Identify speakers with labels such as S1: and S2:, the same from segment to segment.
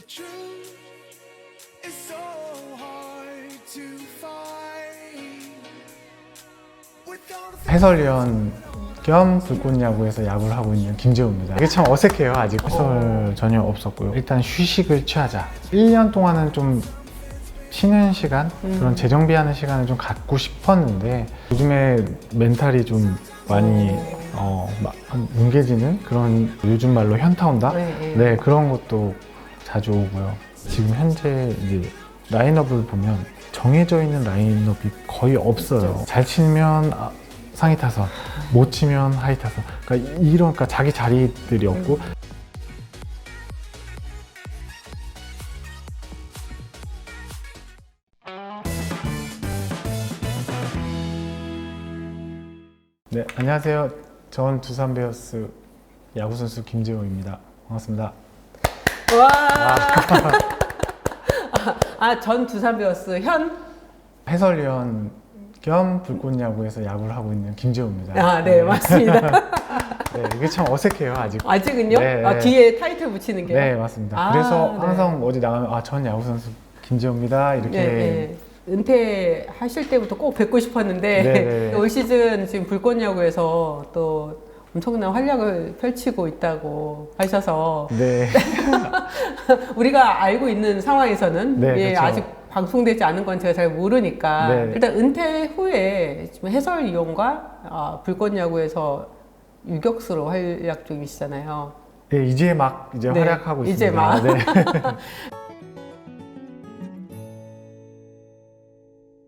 S1: truth is so hard to find. Without a
S2: 해설위원 겸 불꽃야구에서 야구를 하고 있는 김재호입니다. 이게 참 어색해요. 아직 해설 전혀 없었고요. 일단 휴식을 취하자. 1년 동안은 좀 쉬는 시간, 그런 재정비하는 시간을 좀 갖고 싶었는데 요즘에 멘탈이 좀 많이 뭉개지는 그런, 요즘 말로 현타 온다? 네, 그런 것도 자주 오고요. 지금 현재 이제 라인업을 보면 정해져 있는 라인업이 거의 없어요. 잘 치면 상위 타선, 못 치면 하위 타선. 그러니까 자기 자리들이 없고. 네, 안녕하세요. 전 두산 베어스 야구선수 김재호입니다. 반갑습니다.
S3: 와. 전 두산 베어스 현?
S2: 해설위원 겸 불꽃야구에서 야구를 하고 있는 김재호입니다.
S3: 네, 맞습니다.
S2: 네, 이게 참 어색해요, 아직.
S3: 아직은요?
S2: 네.
S3: 뒤에 타이틀 붙이는 게요?
S2: 네, 맞습니다. 그래서
S3: 네.
S2: 항상 어디 나가면 전 야구선수 김재호입니다. 이렇게.
S3: 네. 은퇴하실 때부터 꼭 뵙고 싶었는데
S2: 네.
S3: 올 시즌 지금 불꽃야구에서 또 엄청난 활약을 펼치고 있다고 하셔서
S2: 네.
S3: 우리가 알고 있는 상황에서는
S2: 네, 그렇죠.
S3: 아직 방송되지 않은 건 제가 잘 모르니까
S2: 네.
S3: 일단 은퇴 후에 지금 해설위원과 불꽃야구에서 유격수로 활약 중이시잖아요.
S2: 네, 이제 막
S3: 네,
S2: 활약하고
S3: 이제
S2: 있습니다.
S3: 막.
S2: 네.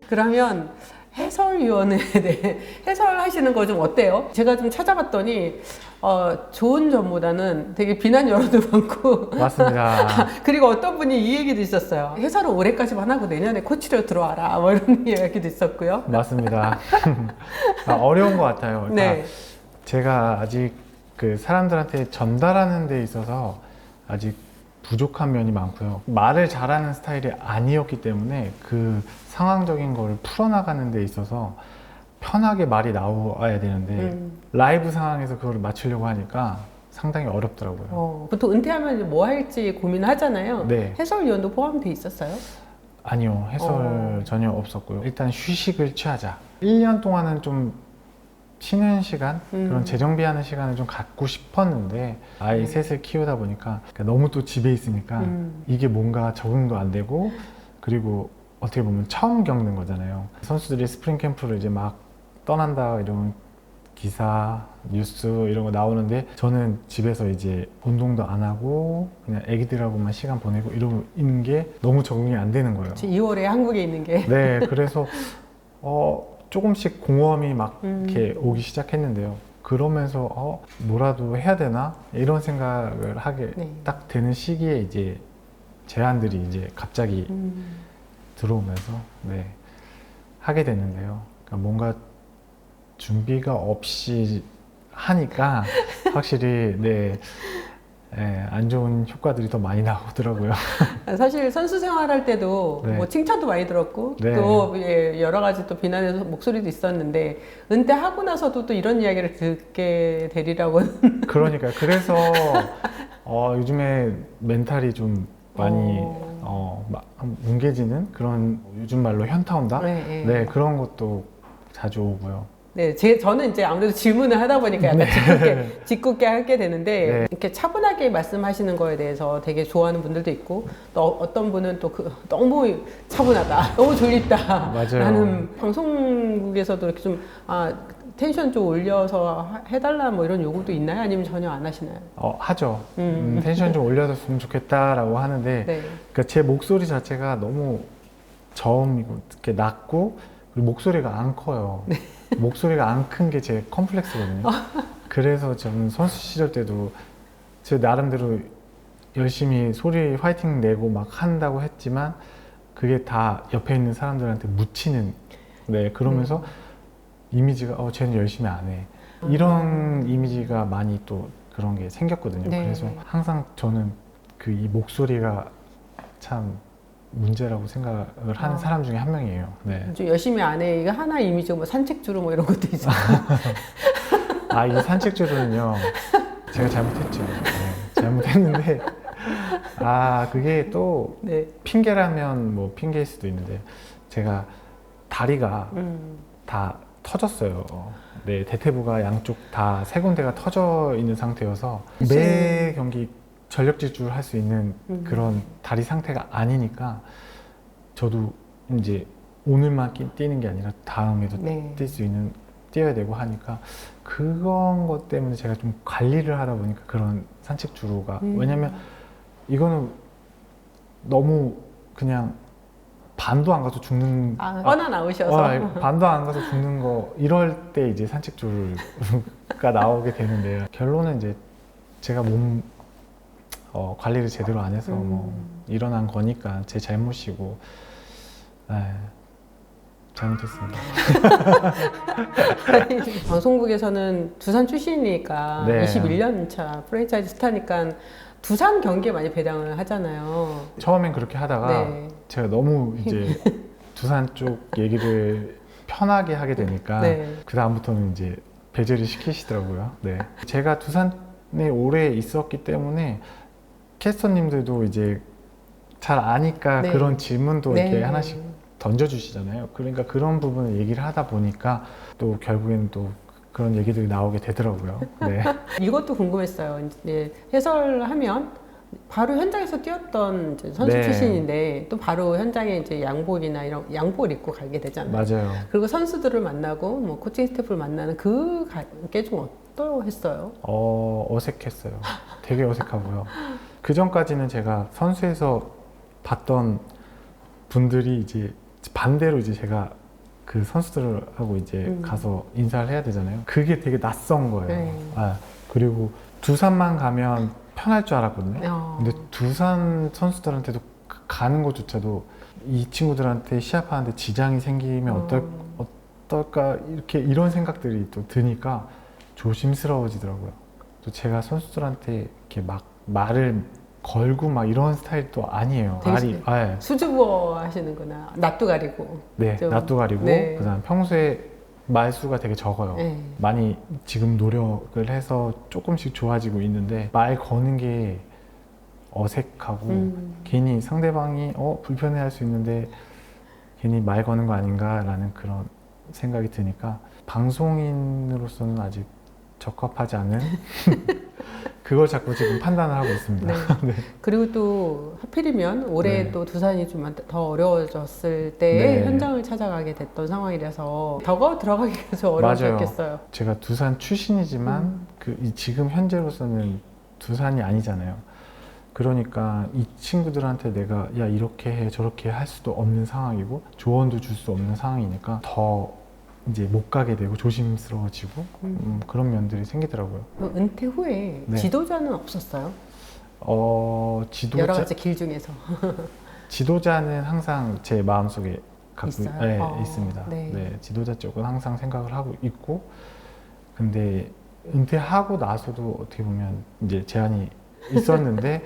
S3: 그러면 해설위원에 대해 해설하시는 거 좀 어때요? 제가 좀 찾아봤더니 좋은 점보다는 되게 비난 여론도 많고
S2: 맞습니다.
S3: 그리고 어떤 분이 이 얘기도 있었어요. 해설을 올해까지만 하고 내년에 코치로 들어와라 뭐 이런 이야기도 있었고요.
S2: 맞습니다. 어려운 것 같아요. 그러니까
S3: 네.
S2: 제가 아직 그 사람들한테 전달하는 데 있어서 아직 부족한 면이 많고요. 말을 잘하는 스타일이 아니었기 때문에 그 상황적인 거를 풀어나가는 데 있어서 편하게 말이 나와야 되는데 라이브 상황에서 그걸 맞추려고 하니까 상당히 어렵더라고요.
S3: 보통 은퇴하면 뭐 할지 고민하잖아요.
S2: 네.
S3: 해설위원도 포함되어 있었어요?
S2: 아니요, 해설 전혀 없었고요. 일단 휴식을 취하자. 1년 동안은 좀 쉬는 시간, 그런 재정비하는 시간을 좀 갖고 싶었는데 아이 셋을 키우다 보니까 너무 또 집에 있으니까 이게 뭔가 적응도 안 되고, 그리고 어떻게 보면 처음 겪는 거잖아요. 선수들이 스프링 캠프를 이제 막 떠난다 이런 기사, 뉴스 이런 거 나오는데 저는 집에서 이제 운동도 안 하고 그냥 애기들하고만 시간 보내고 이러고 있는 게 너무 적응이 안 되는 거예요.
S3: 2월에 한국에 있는 게.
S2: 네, 그래서 조금씩 공허함이 막 이렇게 오기 시작했는데요. 그러면서 뭐라도 해야 되나 이런 생각을 하게 딱 되는 시기에 이제 제안들이 이제 갑자기 들어오면서 하게 됐는데요. 그러니까 뭔가 준비가 없이 하니까 확실히 안 좋은 효과들이 더 많이 나오더라고요.
S3: 사실 선수 생활할 때도
S2: 네.
S3: 뭐 칭찬도 많이 들었고
S2: 네.
S3: 또 여러 가지 또 비난의 목소리도 있었는데 은퇴하고 나서도 또 이런 이야기를 듣게 되리라고.
S2: 그러니까요. 그래서 요즘에 멘탈이 좀 많이 뭉개지는 그런, 요즘 말로 현타 온다? 네, 그런 것도 자주 오고요.
S3: 네, 저는 이제 아무래도 질문을 하다 보니까 약간 짓궂게 하게 되는데 이렇게 차분하게 말씀하시는 거에 대해서 되게 좋아하는 분들도 있고 또 어떤 분은 또 너무 차분하다, 너무 졸립다
S2: 맞아요.
S3: 라는, 방송국에서도 이렇게 좀 텐션 좀 올려서 해달라 뭐 이런 요구도 있나요? 아니면 전혀 안 하시나요?
S2: 하죠. 텐션 좀 올려줬으면 좋겠다라고 하는데 그러니까 제 목소리 자체가 너무 저음이고 이렇게 낮고, 그리고 목소리가 안 커요. 목소리가 안 큰 게 제 컴플렉스거든요. 그래서 저는 선수 시절 때도 제 나름대로 열심히 소리 화이팅 내고 막 한다고 했지만 그게 다 옆에 있는 사람들한테 묻히는, 그러면서 이미지가 쟤는 열심히 안 해, 이런 이미지가 많이 또 그런 게 생겼거든요. 그래서 항상 저는 이 목소리가 참 문제라고 생각을 하는 사람 중에 한 명이에요.
S3: 좀 열심히 안 해. 이거 하나 이미지 뭐 산책주로 뭐 이런 것도 있어요.
S2: 이 산책주로는요, 제가 잘못했죠. 잘못했는데 그게 또
S3: 네.
S2: 핑계라면 뭐 핑계일 수도 있는데 제가 다리가 다 터졌어요. 네, 대퇴부가 양쪽 다 세 군데가 터져 있는 상태여서 매 경기 전력 질주를 할 수 있는 그런 다리 상태가 아니니까 저도 이제 오늘만 뛰는 게 아니라 다음에도
S3: 네.
S2: 뛸 수 있는 뛰어야 되고 하니까 그런 것 때문에 제가 좀 관리를 하다 보니까 그런 산책 주로가 왜냐면 이거는 너무 그냥 반도 안 가서 죽는
S3: 뻔한 아웃이어서
S2: 반도 안 가서 죽는 거 이럴 때 이제 산책줄가 나오게 되는데요. 결론은 이제 제가 몸 관리를 제대로 안 해서 뭐 일어난 거니까 제 잘못이고 잘못했습니다.
S3: 방송국에서는 두산 출신이니까
S2: 네.
S3: 21년 차 프랜차이즈 스타니까 두산 경기에 많이 배당을 하잖아요.
S2: 처음엔 그렇게 하다가
S3: 네.
S2: 제가 너무 이제 두산 쪽 얘기를 편하게 하게 되니까
S3: 네.
S2: 그 다음부터는 이제 배제를 시키시더라고요. 네. 제가 두산에 오래 있었기 때문에 캐스터님들도 이제 잘 아니까
S3: 네.
S2: 그런 질문도
S3: 네.
S2: 이렇게 하나씩 던져주시잖아요. 그러니까 그런 부분을 얘기를 하다 보니까 또 결국에는 또 그런 얘기들이 나오게 되더라고요. 네.
S3: 이것도 궁금했어요. 이제 해설하면 바로 현장에서 뛰었던 이제 선수
S2: 네.
S3: 출신인데 또 바로 현장에 이제 양복이나 이런 양복을 입고 가게 되잖아요.
S2: 맞아요.
S3: 그리고 선수들을 만나고 뭐 코칭 스태프를 만나는 그게 좀 어떠했어요?
S2: 어색했어요. 되게 어색하고요. 그 전까지는 제가 선수에서 봤던 분들이 이제 반대로 이제 제가 그 선수들하고 이제 가서 인사를 해야 되잖아요. 그게 되게 낯선 거예요.
S3: 네.
S2: 그리고 두산만 가면 편할 줄 알았거든요. 근데 두산 선수들한테도 가는 것조차도 이 친구들한테 시합하는데 지장이 생기면 어떨까 이런 생각들이 또 드니까 조심스러워지더라고요. 또 제가 선수들한테 이렇게 막 말을 걸고 막 이런 스타일도 아니에요.
S3: 되게 수줍어 하시는구나. 낯도 가리고.
S2: 네,
S3: 좀.
S2: 낯도 가리고
S3: 네.
S2: 그다음 평소에 말수가 되게 적어요.
S3: 네.
S2: 많이 지금 노력을 해서 조금씩 좋아지고 있는데 말 거는 게 어색하고 괜히 상대방이 불편해할 수 있는데 괜히 말 거는 거 아닌가라는 그런 생각이 드니까 방송인으로서는 아직 적합하지 않은 그걸 자꾸 지금 판단을 하고 있습니다.
S3: 네.
S2: 네.
S3: 그리고 또 하필이면 올해
S2: 네.
S3: 또 두산이 좀 더 어려워졌을 때
S2: 네.
S3: 현장을 찾아가게 됐던 상황이라서 더가 들어가기가 좀 어려웠겠어요.
S2: 제가 두산 출신이지만 지금 현재로서는 두산이 아니잖아요. 그러니까 이 친구들한테 내가 야 이렇게 해 저렇게 할 수도 없는 상황이고 조언도 줄 수 없는 상황이니까 더 이제 못 가게 되고 조심스러워지고 그런 면들이 생기더라고요.
S3: 은퇴 후에
S2: 네.
S3: 지도자는 없었어요?
S2: 지도자,
S3: 여러 가지 길 중에서
S2: 지도자는 항상 제 마음속에 갖고
S3: 있어요?
S2: 네, 있습니다.
S3: 네.
S2: 네, 지도자 쪽은 항상 생각을 하고 있고 근데 은퇴하고 나서도 어떻게 보면 이제 제한이 있었는데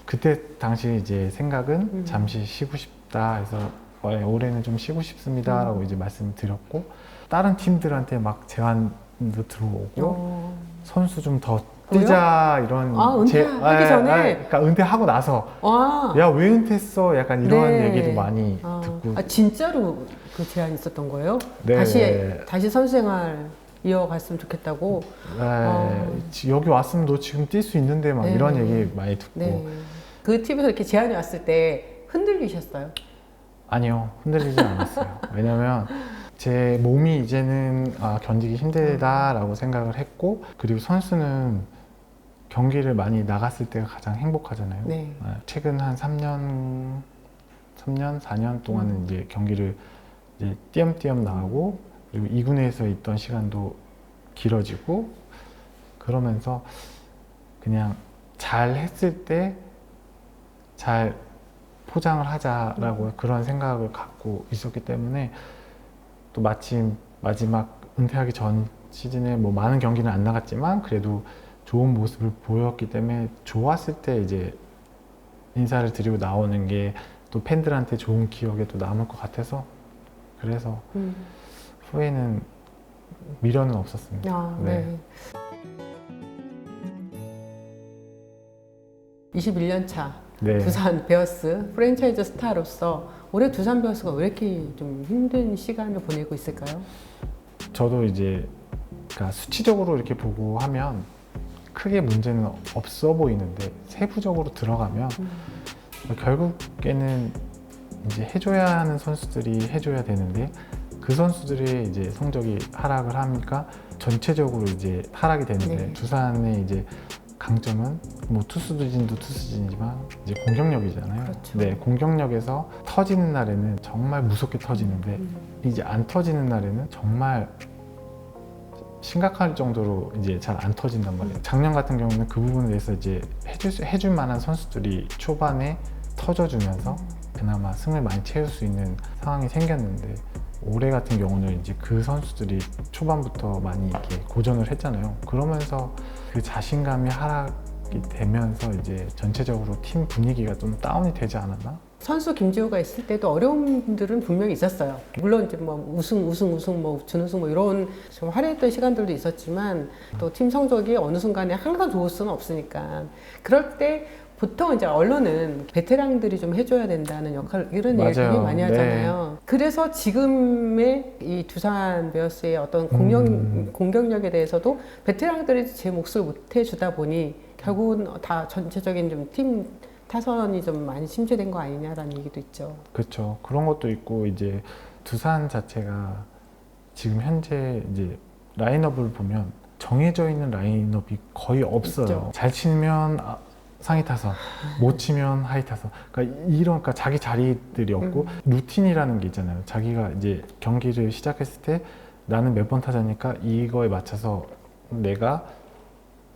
S2: 그때 당시 이제 생각은 잠시 쉬고 싶다 해서 올해는 좀 쉬고 싶습니다라고 이제 말씀드렸고 다른 팀들한테 막 제안도 들어오고 선수 좀 더 뛰자 이런
S3: 은퇴하기 전에?
S2: 그러니까 은퇴하고 나서 야 왜 은퇴했어 약간 이런
S3: 네.
S2: 얘기도 많이 듣고
S3: 진짜로 그 제안이 있었던 거예요?
S2: 네.
S3: 다시 선수 생활 이어갔으면 좋겠다고?
S2: 여기 왔으면 너 지금 뛸 수 있는데 막
S3: 네.
S2: 이런 얘기 많이 듣고
S3: 네. 그 팀에서 이렇게 제안이 왔을 때 흔들리셨어요?
S2: 아니요 흔들리진 않았어요. 왜냐면 제 몸이 이제는 견디기 힘들다라고 생각을 했고 그리고 선수는 경기를 많이 나갔을 때가 가장 행복하잖아요.
S3: 네.
S2: 최근 한 3년, 4년 동안은 이제 경기를 이제 띄엄띄엄 나가고 그리고 2군에서 있던 시간도 길어지고 그러면서 그냥 잘 했을 때 잘 포장을 하자라고 그런 생각을 갖고 있었기 때문에 또 마침 마지막 은퇴하기 전 시즌에 뭐 많은 경기는 안 나갔지만 그래도 좋은 모습을 보였기 때문에 좋았을 때 이제 인사를 드리고 나오는 게 또 팬들한테 좋은 기억에 또 남을 것 같아서 그래서 후회는 미련은 없었습니다.
S3: 네. 21년 차
S2: 네.
S3: 두산 베어스 프랜차이즈 스타로서 올해 두산 베어스가 왜 이렇게 좀 힘든 시간을 보내고 있을까요?
S2: 저도 이제 그러니까 수치적으로 이렇게 보고 하면 크게 문제는 없어 보이는데 세부적으로 들어가면 결국에는 이제 해줘야 하는 선수들이 해줘야 되는데 그 선수들의 이제 성적이 하락을 하니까 전체적으로 이제 하락이 되는데
S3: 네.
S2: 두산의 이제 강점은 뭐 투수진도 투수진이지만 이제 공격력이잖아요.
S3: 그렇죠.
S2: 네, 공격력에서 터지는 날에는 정말 무섭게 터지는데 이제 안 터지는 날에는 정말 심각할 정도로 이제 잘 안 터진단 말이에요. 작년 같은 경우는 그 부분에 대해서 이제 해줄 만한 선수들이 초반에 터져주면서 그나마 승을 많이 채울 수 있는 상황이 생겼는데 올해 같은 경우는 이제 그 선수들이 초반부터 많이 이렇게 고전을 했잖아요. 그러면서 그 자신감이 하락이 되면서 이제 전체적으로 팀 분위기가 좀 다운이 되지 않았나?
S3: 선수 김지호가 있을 때도 어려움들은 분명히 있었어요. 물론 이제 뭐 우승, 뭐 준우승 뭐 이런 좀 화려했던 시간들도 있었지만 또 팀 성적이 어느 순간에 항상 좋을 수는 없으니까 그럴 때 보통 이제 언론은 베테랑들이 좀 해줘야 된다는 역할 이런 얘기를 되게 많이 하잖아요. 네. 그래서 지금의 이 두산 베어스의 어떤 공격력에 대해서도 베테랑들이 제 몫을 못 해주다 보니 결국은 다 전체적인 좀 팀 타선이 좀 많이 심취된 거 아니냐라는 얘기도 있죠.
S2: 그렇죠. 그런 것도 있고 이제 두산 자체가 지금 현재 이제 라인업을 보면 정해져 있는 라인업이 거의 없어요.
S3: 있죠.
S2: 잘 치면 상위 타선, 못 치면 하위 타선. 그러니까 자기 자리들이 없고 루틴이라는 게 있잖아요. 자기가 이제 경기를 시작했을 때 나는 몇 번 타자니까 이거에 맞춰서 내가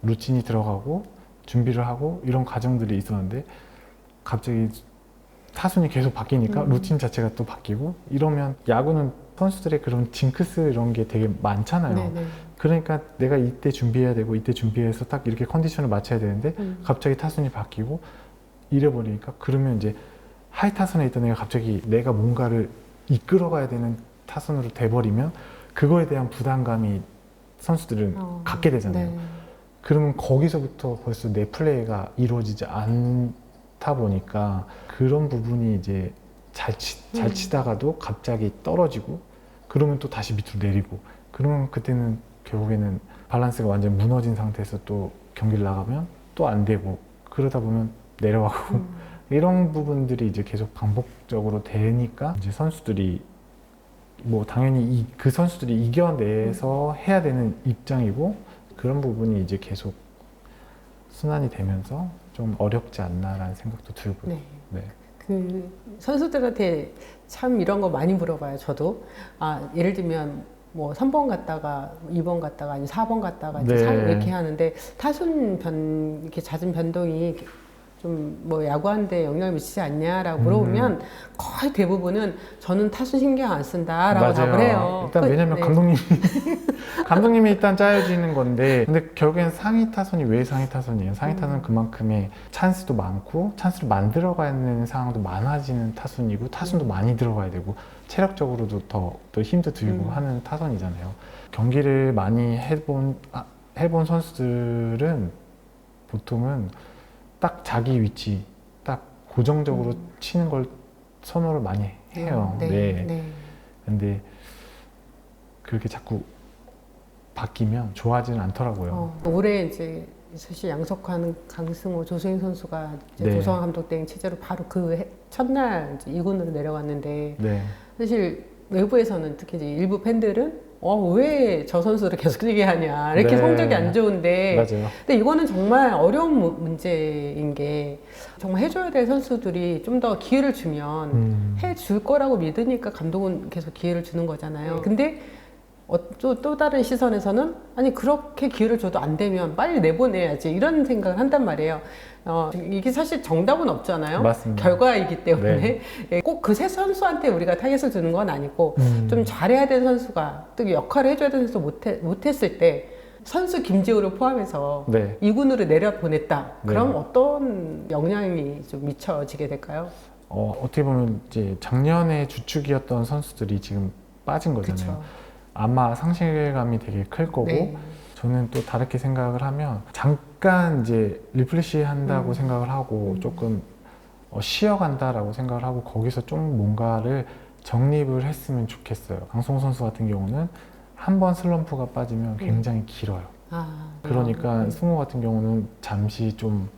S2: 루틴이 들어가고 준비를 하고 이런 과정들이 있었는데 갑자기 타순이 계속 바뀌니까 루틴 자체가 또 바뀌고 이러면 야구는 선수들의 그런 징크스 이런 게 되게 많잖아요.
S3: 네네.
S2: 그러니까 내가 이때 준비해야 되고 이때 준비해서 딱 이렇게 컨디션을 맞춰야 되는데 갑자기 타순이 바뀌고 이래버리니까 그러면 이제 하이 타선에 있던 애가 갑자기 내가 뭔가를 이끌어가야 되는 타선으로 돼버리면 그거에 대한 부담감이 선수들은 갖게 되잖아요.
S3: 네.
S2: 그러면 거기서부터 벌써 내 플레이가 이루어지지 않다 보니까 그런 부분이 이제 잘 치다가도 갑자기 떨어지고 그러면 또 다시 밑으로 내리고 그러면 그때는 결국에는 밸런스가 완전 무너진 상태에서 또 경기를 나가면 또 안 되고 그러다 보면 내려가고 이런 부분들이 이제 계속 반복적으로 되니까 이제 선수들이 뭐 당연히 그 선수들이 이겨내서 해야 되는 입장이고 그런 부분이 이제 계속 순환이 되면서 좀 어렵지 않나라는 생각도 들고요.
S3: 네.
S2: 네.
S3: 그 선수들한테 참 이런 거 많이 물어봐요. 저도 예를 들면 뭐 3번 갔다가 2번 갔다가 아니면 4번 갔다가 이제
S2: 네.
S3: 이렇게 하는데 타순 이렇게 잦은 변동이 좀 뭐 야구하는데 영향을 미치지 않냐라고 물어보면 거의 대부분은 저는 타순 신경 안 쓴다라고 답을 해요.
S2: 일단 왜냐면
S3: 네.
S2: 감독님이 일단 짜여지는 건데 근데 결국엔 상위 타선이 왜 상위 타선이에요? 상위 타선은 그만큼의 찬스도 많고 찬스를 만들어가는 상황도 많아지는 타순이고 타순도 많이 들어가야 되고 체력적으로도 더 힘도 들고 하는 타선이잖아요. 경기를 많이 해본 선수들은 보통은 딱 자기 위치, 딱 고정적으로 치는 걸 선호를 많이 해요. 네. 근데 그렇게 자꾸 바뀌면 좋아하지는 않더라고요.
S3: 올해 이제 사실 양석환, 강승호, 조수행 선수가 이제
S2: 네.
S3: 조성환 감독 땡 체제로 바로 그 첫날 이제 2군으로 내려갔는데
S2: 네.
S3: 사실 외부에서는 특히 이제 일부 팬들은 왜 저 선수를 계속 뛰게 하냐 이렇게
S2: 네.
S3: 성적이 안 좋은데
S2: 맞아요.
S3: 근데 이거는 정말 어려운 문제인 게 정말 해줘야 될 선수들이 좀 더 기회를 주면 해줄 거라고 믿으니까 감독은 계속 기회를 주는 거잖아요. 근데 또 다른 시선에서는 아니 그렇게 기회를 줘도 안 되면 빨리 내보내야지 이런 생각을 한단 말이에요. 이게 사실 정답은 없잖아요.
S2: 맞습니다.
S3: 결과이기 때문에
S2: 네.
S3: 꼭 그 세 선수한테 우리가 타겟을 두는 건 아니고 좀 잘해야 되는 선수가 또 역할을 해줘야 되는 선수 못했을 때 선수 김지호를 포함해서
S2: 네.
S3: 2군으로 내려보냈다.
S2: 네.
S3: 그럼 어떤 영향이 좀 미쳐지게 될까요?
S2: 어떻게 보면 이제 작년에 주축이었던 선수들이 지금 빠진 거잖아요.
S3: 그쵸.
S2: 아마 상실감이 되게 클 거고
S3: 네.
S2: 저는 또 다르게 생각을 하면 잠깐 이제 리프레시 한다고 생각을 하고 조금 쉬어간다라고 생각을 하고 거기서 좀 뭔가를 정립을 했으면 좋겠어요. 강성호 선수 같은 경우는 한 번 슬럼프가 빠지면 굉장히 길어요. 그러니까 승호 같은 경우는 잠시 좀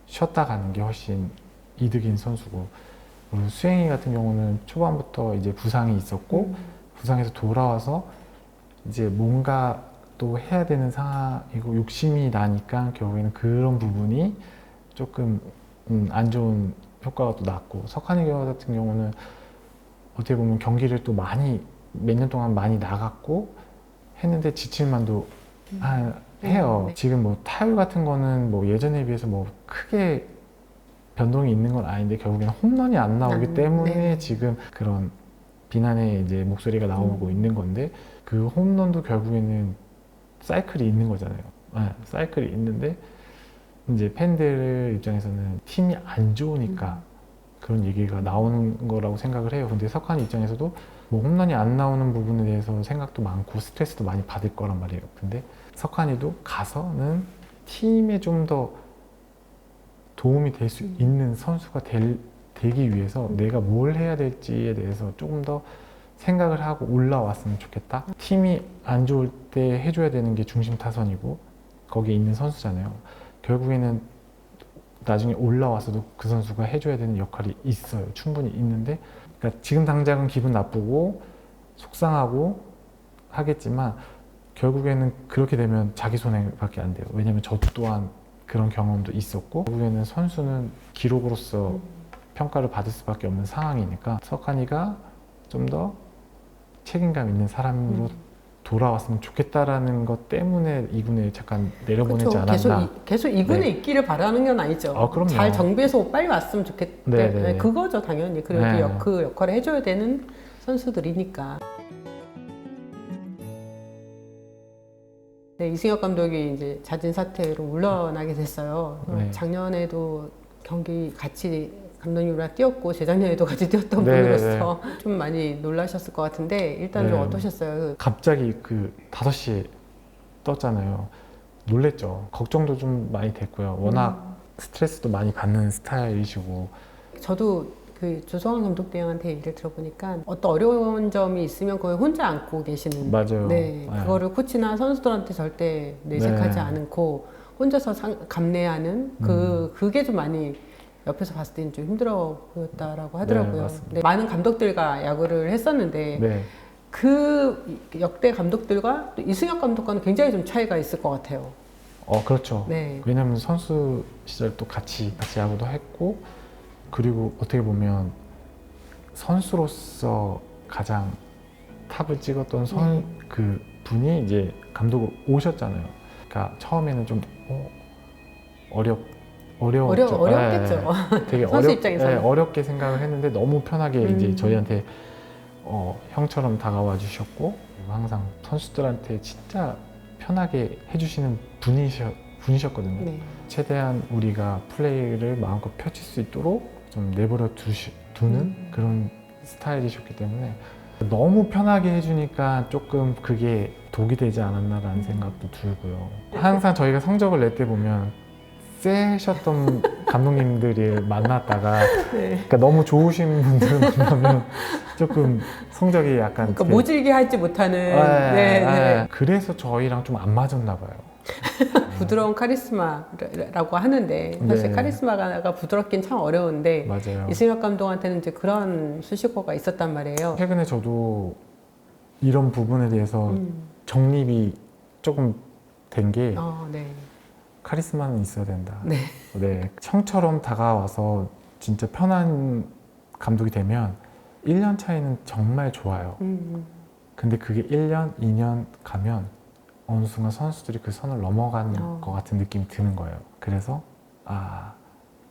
S2: 쉬었다 가는 게 훨씬 이득인 선수고, 그리고 수행이 같은 경우는 초반부터 이제 부상이 있었고 부상에서 돌아와서 이제 뭔가 또 해야 되는 상황이고 욕심이 나니까 결국에는 그런 부분이 조금 안 좋은 효과가 또 났고, 석한이 같은 경우는 어떻게 보면 경기를 또 많이 몇 년 동안 많이 나갔고 했는데 지칠만도 해요.
S3: 네.
S2: 지금 뭐 타율 같은 거는 뭐 예전에 비해서 뭐 크게 변동이 있는 건 아닌데 결국에는 홈런이 안 나오기 때문에
S3: 네.
S2: 지금 그런 비난의 이제 목소리가 나오고 있는 건데, 그 홈런도 결국에는 사이클이 있는 거잖아요. 사이클이 있는데 이제 팬들 입장에서는 팀이 안 좋으니까 그런 얘기가 나오는 거라고 생각을 해요. 근데 석환이 입장에서도 뭐 홈런이 안 나오는 부분에 대해서 생각도 많고 스트레스도 많이 받을 거란 말이에요. 근데 석환이도 가서는 팀에 좀 더 도움이 될 수 있는 선수가 되기 위해서 내가 뭘 해야 될지에 대해서 조금 더 생각을 하고 올라왔으면 좋겠다. 팀이 안 좋을 때 해줘야 되는 게 중심 타선이고 거기에 있는 선수잖아요. 결국에는 나중에 올라와서도 그 선수가 해줘야 되는 역할이 있어요. 충분히 있는데, 그러니까 지금 당장은 기분 나쁘고 속상하고 하겠지만 결국에는 그렇게 되면 자기 손해밖에 안 돼요. 왜냐면 저 또한 그런 경험도 있었고, 결국에는 선수는 기록으로서 평가를 받을 수밖에 없는 상황이니까 석한이가 좀 더 책임감 있는 사람으로 돌아왔으면 좋겠다라는 것 때문에 2군에 잠깐 내려보내지
S3: 그렇죠.
S2: 않았나.
S3: 계속 2군에
S2: 네.
S3: 있기를 바라는 건 아니죠.
S2: 그럼요.
S3: 잘 정비해서 빨리 왔으면 좋겠다.
S2: 네.
S3: 그거죠, 당연히. 그리고
S2: 네.
S3: 그 역할을 해줘야 되는 선수들이니까. 네, 이승엽 감독이 이제 자진 사퇴로 물러나게 됐어요.
S2: 네.
S3: 작년에도 경기 같이 감독님이랑 뛰었고 재작년에도 같이 뛰었던
S2: 네,
S3: 분으로서 좀 많이 놀라셨을 것 같은데 일단 좀
S2: 네.
S3: 어떠셨어요?
S2: 갑자기 그 5시에 떴잖아요. 놀랬죠. 걱정도 좀 많이 됐고요. 워낙 스트레스도 많이 받는 스타일이시고.
S3: 저도 그 조성환 감독 대행한테 얘기를 들어보니까 어떤 어려운 점이 있으면 거의 혼자 안고 계시는.
S2: 맞아요.
S3: 네, 그거를 코치나 선수들한테 절대 내색하지
S2: 네.
S3: 않고 혼자서 감내하는 그게 좀 많이 옆에서 봤을 때는 좀 힘들어 보였다라고 하더라고요.
S2: 맞습니다.
S3: 네, 많은 감독들과 야구를 했었는데
S2: 네.
S3: 그 역대 감독들과 또 이승엽 감독과는 굉장히 좀 차이가 있을 것 같아요.
S2: 그렇죠.
S3: 네.
S2: 왜냐면 선수 시절 또 같이 야구도 했고, 그리고 어떻게 보면 선수로서 가장 탑을 찍었던 그 분이 이제 감독으로 오셨잖아요. 그러니까 처음에는 좀 어려웠죠.
S3: 어렵겠죠.
S2: 되게
S3: 선수 입장에서는.
S2: 어렵게 생각을 했는데 너무 편하게 이제 저희한테 형처럼 다가와 주셨고, 그리고 항상 선수들한테 진짜 편하게 해주시는 분이셨거든요.
S3: 네.
S2: 최대한 우리가 플레이를 마음껏 펼칠 수 있도록 좀 내버려 두는 그런 스타일이셨기 때문에 너무 편하게 해주니까 조금 그게 독이 되지 않았나라는 생각도 들고요. 항상 저희가 성적을 낼 때 보면 세셨던 감독님들이 만났다가
S3: 네.
S2: 그러니까 너무 좋으신 분들 만나면 조금 성적이 약간
S3: 그러니까 모질게 하지 못하는. 네.
S2: 그래서 저희랑 좀 안 맞았나 봐요.
S3: 부드러운 카리스마라고 하는데 사실
S2: 네.
S3: 카리스마가 부드럽긴 참 어려운데
S2: 맞아요.
S3: 이승엽 감독한테는 이제 그런 수식어가 있었단 말이에요.
S2: 최근에 저도 이런 부분에 대해서 정립이 조금 된 게
S3: 네.
S2: 카리스마는 있어야 된다.
S3: 네.
S2: 네, 형처럼 다가와서 진짜 편한 감독이 되면 1년 차이는 정말 좋아요. 근데 그게 1년, 2년 가면 어느 순간 선수들이 그 선을 넘어가는 것 같은 느낌이 드는 거예요. 그래서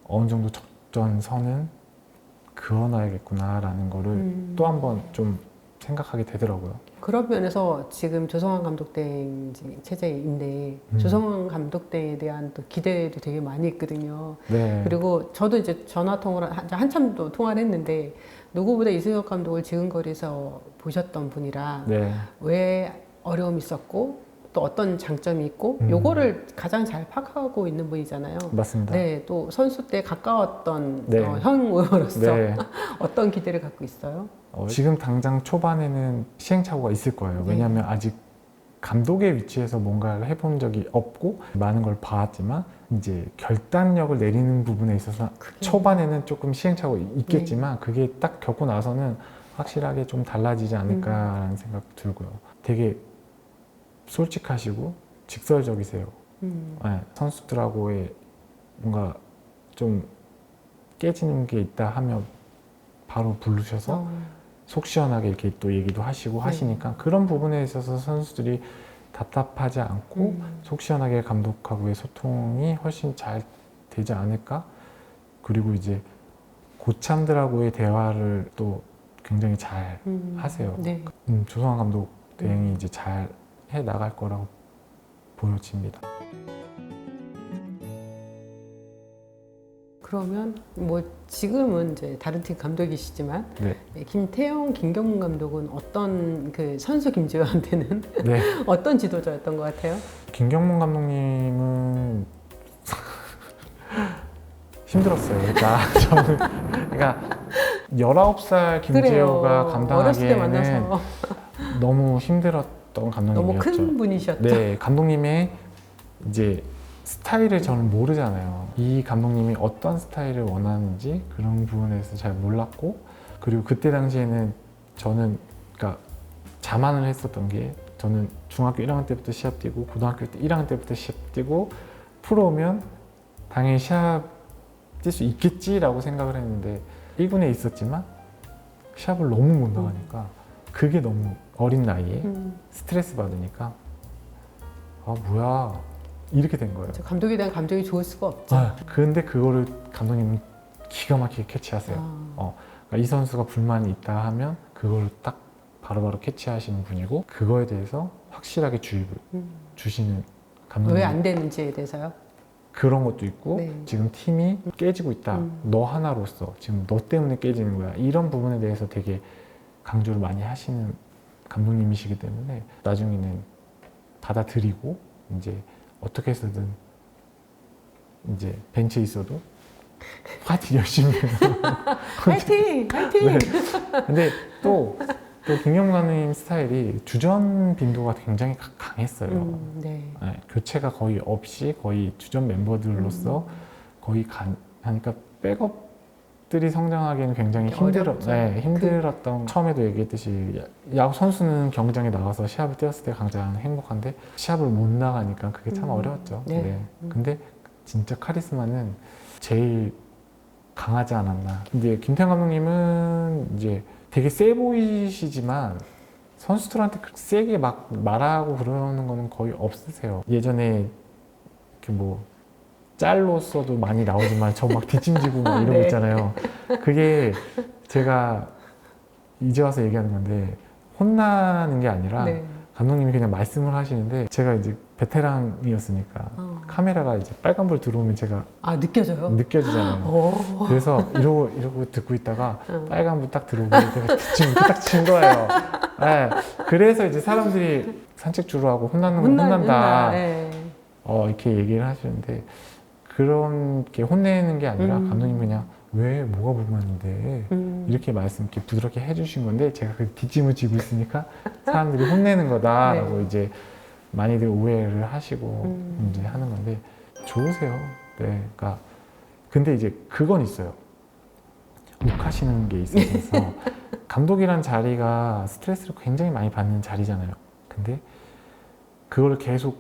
S2: 어느 정도 적전선은 그어놔야겠구나라는 거를 또 한 번 좀 생각하게 되더라고요.
S3: 그런 면에서 지금 조성환 감독 대행 체제인데 조성환 감독 대행에 대한 또 기대도 되게 많이 있거든요.
S2: 네.
S3: 그리고 저도 이제 전화 통화를 한참도 통화를 했는데 누구보다 이승엽 감독을 지근거리에서 보셨던 분이라
S2: 네.
S3: 왜 어려움이 있었고 또 어떤 장점이 있고 요거를 가장 잘 파악하고 있는 분이잖아요.
S2: 맞습니다.
S3: 네, 또 선수 때 가까웠던
S2: 네.
S3: 형으로서
S2: 네.
S3: 어떤 기대를 갖고 있어요?
S2: 지금 당장 초반에는 시행착오가 있을 거예요.
S3: 네.
S2: 왜냐하면 아직 감독의 위치에서 뭔가를 해본 적이 없고 많은 걸 봐왔지만 이제 결단력을 내리는 부분에 있어서 초반에는 조금 시행착오가 있겠지만 그게 딱 겪고 나서는 확실하게 좀 달라지지 않을까라는 생각 들고요. 되게 솔직하시고 직설적이세요. 네, 선수들하고의 뭔가 좀 깨지는 게 있다 하면 바로 부르셔서 속 시원하게 이렇게 또 얘기도 하시고 하시니까 그런 부분에 있어서 선수들이 답답하지 않고 속 시원하게 감독하고의 소통이 훨씬 잘 되지 않을까. 그리고 이제 고참들하고의 대화를 또 굉장히 잘 하세요.
S3: 네.
S2: 조성환 감독 대행이 이제 잘 해 나갈 거라고 보여집니다.
S3: 그러면 뭐 지금은 이제 다른 팀 감독이시지만
S2: 네.
S3: 김태형, 김경문 감독은 어떤 그 선수 김지호한테는
S2: 네.
S3: 어떤 지도자였던 것 같아요?
S2: 김경문 감독님은 힘들었어요. 그러니까 저는 그러니까 19살 김재호가
S3: 어렸을 때
S2: 감당하기에는
S3: 만나서
S2: 너무 힘들었던 감독님이었죠.
S3: 너무 큰 분이셨죠.
S2: 네, 감독님의 이제 스타일을 저는 모르잖아요. 이 감독님이 어떤 스타일을 원하는지 그런 부분에서 잘 몰랐고, 그리고 그때 당시에는 저는 그러니까 자만을 했었던 게, 저는 중학교 1학년 때부터 시합 뛰고 고등학교 때 1학년 때부터 시합 뛰고 프로면 당연히 시합 뛸 수 있겠지라고 생각을 했는데 1군에 있었지만 시합을 너무 못 나가니까 그게 너무 어린 나이에 스트레스 받으니까 아 뭐야 이렇게 된 거예요.
S3: 감독에 대한 감정이 좋을 수가 없죠.
S2: 근데 그거를 감독님은 기가 막히게 캐치하세요. 그러니까 이 선수가 불만이 있다 하면 그걸 딱 바로바로 캐치하시는 분이고, 그거에 대해서 확실하게 주입을 주시는 감독님.
S3: 왜 안 되는지에 대해서요?
S2: 그런 것도 있고,
S3: 네.
S2: 지금 팀이 깨지고 있다. 너 하나로서 지금 너 때문에 깨지는 거야. 이런 부분에 대해서 되게 강조를 많이 하시는 감독님이시기 때문에 나중에는 받아들이고 이제 어떻게 해서든 이제 벤치에 있어도 파이팅 열심히 해요.
S3: 화이팅! 화이팅!
S2: 네. 근데 또 김경문 감독님 스타일이 주전 빈도가 굉장히 강했어요.
S3: 네.
S2: 네, 교체가 거의 없이 거의 주전 멤버들로서 거의 하니까 백업들이 성장하기에는 굉장히 힘들었던 처음에도 얘기했듯이 야구 선수는 경기장에 나가서 시합을 뛰었을 때 가장 행복한데 시합을 못 나가니까 그게 참 어려웠죠.
S3: 네.
S2: 네. 근데 진짜 카리스마는 제일 강하지 않았나. 근데 김태형 감독님은 이제 되게 세 보이시지만 선수들한테 그렇게 세게 막 말하고 그러는 거는 거의 없으세요. 예전에 이렇게 뭐 짤로서도 많이 나오지만 저 막 뒷짐지고 막 이러고
S3: 네.
S2: 있잖아요. 그게 제가 이제 와서 얘기하는 건데 혼나는 게 아니라
S3: 네.
S2: 감독님이 그냥 말씀을 하시는데 제가 이제 베테랑이었으니까 카메라가 이제 빨간불 들어오면 제가
S3: 느껴져요?
S2: 느껴지잖아요. 그래서 이러고 듣고 있다가 빨간불 딱 들어오고 제가 뒷짐 딱 친 거예요. 네. 그래서 이제 사람들이 산책 주로 하고 혼나는 건 혼난다.
S3: 네.
S2: 이렇게 얘기를 하시는데 그렇게 혼내는 게 아니라 감독님 그냥 왜 뭐가 불만인데 이렇게 말씀 이렇게 부드럽게 해주신 건데 제가 그 뒷짐을 지고 있으니까 사람들이 혼내는 거다라고
S3: 네.
S2: 이제 많이들 오해를 하시고 이제 하는 건데 좋으세요. 네, 그러니까 근데 이제 그건 있어요. 욱하시는 게 있어서 감독이란 자리가 스트레스를 굉장히 많이 받는 자리잖아요. 근데 그걸 계속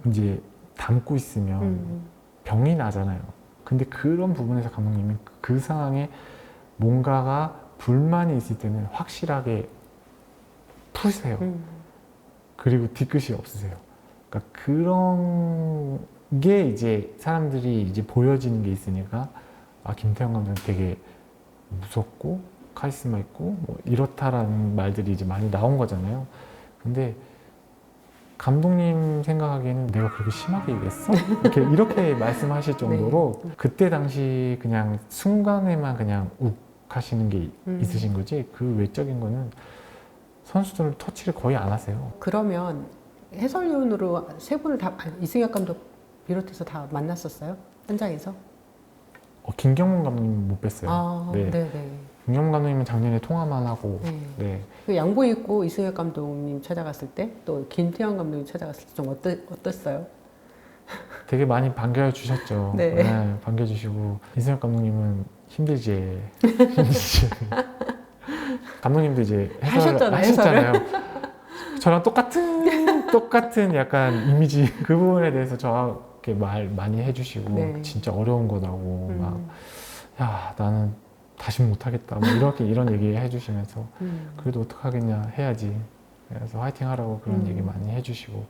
S2: 이제 담고 있으면 병이 나잖아요. 근데 그런 부분에서 감독님이 그 상황에 뭔가가 불만이 있을 때는 확실하게 푸세요. 그리고 뒤끝이 없으세요. 그러니까 그런 게 이제 사람들이 이제 보여지는 게 있으니까 김태형 감독은 되게 무섭고 카리스마 있고 뭐 이렇다라는 말들이 이제 많이 나온 거잖아요. 근데 감독님 생각하기에는 내가 그렇게 심하게 얘기했어? 이렇게 말씀하실 정도로
S3: 네.
S2: 그때 당시 그냥 순간에만 그냥 욱하시는 게 있으신 거지 그 외적인 거는 선수들을 터치를 거의 안 하세요.
S3: 그러면 해설위원으로 세 분을 다 이승엽 감독 비롯해서 다 만났었어요? 현장에서?
S2: 김경문 감독님 못 뵀어요.
S3: 아,
S2: 네.
S3: 네네.
S2: 김경문 감독님은 작년에 통화만 하고
S3: 네.
S2: 네.
S3: 그 양보 입고 이승엽 감독님 찾아갔을 때, 또 김태형 감독님 찾아갔을 때 좀 어땠어요?
S2: 되게 많이 반겨주셨죠.
S3: 네.
S2: 네, 반겨주시고 이승엽 감독님은 힘들지. 감독님도 이제 해설을 하셨잖아요. 저랑 똑같은 약간 이미지 그 부분에 대해서 저한테 말 많이 해주시고
S3: 네.
S2: 진짜 어려운 거라고 막 야 나는 다시 못하겠다 뭐 이런 얘기 해주시면서 그래도 어떡하겠냐 해야지 그래서 화이팅 하라고 그런 얘기 많이 해주시고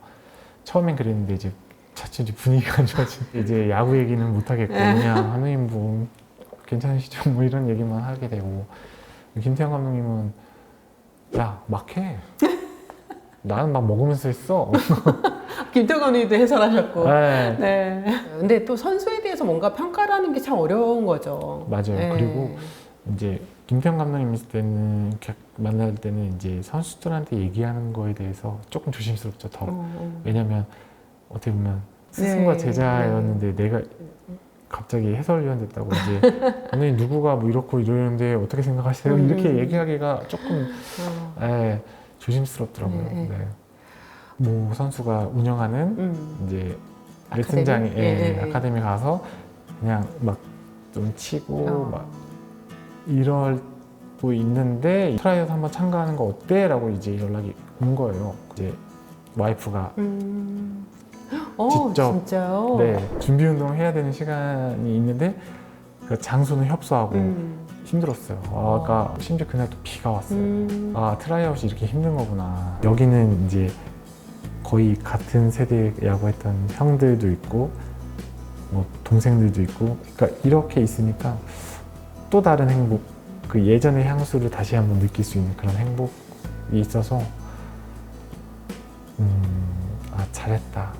S2: 처음엔 그랬는데 이제 차츰 이제 분위기가 안 좋아지고 이제 야구 얘기는 못하겠고 그냥 감독님 뭐 괜찮으시죠 뭐 이런 얘기만 하게 되고 김태형 감독님은 야 막 해 나는 막 먹으면서 했어.
S3: 김태형 감독님도 해설하셨고.
S2: 네.
S3: 네. 근데 또 선수에 대해서 뭔가 평가라는 게 참 어려운 거죠.
S2: 맞아요.
S3: 네.
S2: 그리고 이제 김태형 감독님 있을 때는 이렇게 만날 때는 이제 선수들한테 얘기하는 거에 대해서 조금 조심스럽죠. 더. 왜냐면 어떻게 보면 스승과
S3: 네.
S2: 제자였는데 내가 갑자기 해설위원 됐다고 이제 감독님 누구가 뭐 이렇고 이러는데 어떻게 생각하세요? 이렇게 얘기하기가 조금 조심스럽더라고요.
S3: 네.
S2: 네. 뭐 선수가 운영하는 이제 레슨장에 아카데미 가서 그냥 막 좀 치고 막 이럴고 있는데 트라이아웃 한번 참가하는 거 어때? 라고 이제 연락이 온 거예요. 이제 와이프가 직접
S3: 진짜요?
S2: 네, 준비 운동을 해야 되는 시간이 있는데 그 장소는 협소하고 힘들었어요. 그러니까 심지어 그날 또 비가 왔어요. 아 트라이아웃이 이렇게 힘든 거구나. 여기는 이제 거의 같은 세대에 야구했던 형들도 있고 뭐 동생들도 있고 그러니까 이렇게 있으니까 또 다른 행복 그 예전의 향수를 다시 한번 느낄 수 있는 그런 행복이 있어서 아 잘했다